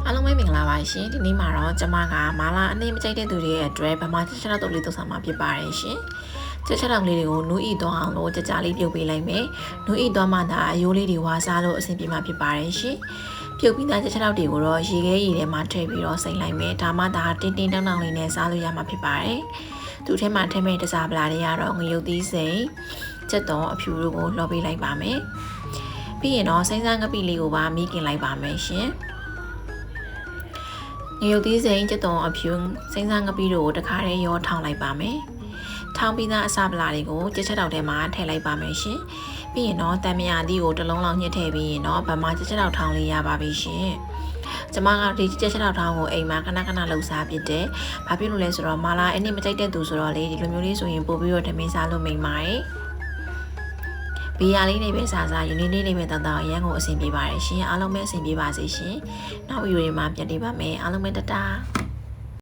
အားလုံးပဲမင်္ဂလာပါရှင်ဒီနေ့မှာတော့ကျမကမာလာအနေမကြိုက်တဲ့သူတွေရဲ့အတွက်ဗမာချက်ချက်တော့လေးသုံးဆောင်မှာဖြစ်ပါတယ်ရှင်ချက်ချက်တော့လေးတွေကိုနူးဤသွားအောင်လို့ကြကြလေးပြုတ်ပေးလိုက်မယ်နူးဤသွားမှသာအယိုးလေးတွေဝါစားလို့အဆင်ပြေမှာဖြစ်ပါတယ်ရှင်ပြုတ်ပြီးသားချက်ချက်တော့တွေကိုတော့ရေခဲရည်ထဲမှာထည့်ပြီးတော့စိမ့်လိုက်မယ်ဒါမှသာတင်းတင်းတောင်းတောင်းလေးနဲ့စားလို့ရမှာဖြစ်ပါတယ်သူ့ထဲမှာထည့်မဲ့တစားပလာတွေကတော့ငရုတ်သီးစိမ့်ချက်တော်အဖြူတို့ကိုလော်ပေးလိုက်ပါမယ်ပြီးရင်တော့စိမ့်စားငပိလေးကိုပါမိခင်လိုက်ပါမယ်ရှင်ငရုတ်သီးစိမ့်ကျက်သွန်အဖြူစိမ့်စားငပိတို့ကိုတခါတည်းရောထောင်းလိုက်ပါမယ်။ထောင်းပြီးသားအစပလာတွေကိုကြက်ချက်တောက်ထဲမှာထည့်လိုက်ပါမယ်ရှင်။ပြီးရင်တော့တံမြာသီးကိုတစ်လုံးလောက်ညှစ်ထည့်ပြီးရင်တော့ဗမာကြက်ချက်တောက်ထောင်းလေးရပါပြီရှင်။ကျမကဒီကြက်ချက်တောက်ထောင်းကိုအိမ်မှာခဏခဏလှုပ်စားဖြစ်တယ်။ဘာဖြစ်လို့လဲဆိုတော့မာလာအဲ့နေ့မကြိုက်တဲ့သူဆိုတော့လေဒီလိုမျိုးလေးဆိုရင်ပို့ပြီးတော့ဓမင်းစားလို့မိန်ပါတယ်။ဘီယာလေးနေပဲစားစားယူနေနေပဲတောက်တောက်အရန်ကိုအဆင်ပြေပါတယ်ရှင်အားလုံးပဲအဆင်ပြေပါစေရှင်နောက်ဗီဒီယိုတွေမှာပြန်တွေ့ပါမယ်အားလုံးပဲတတား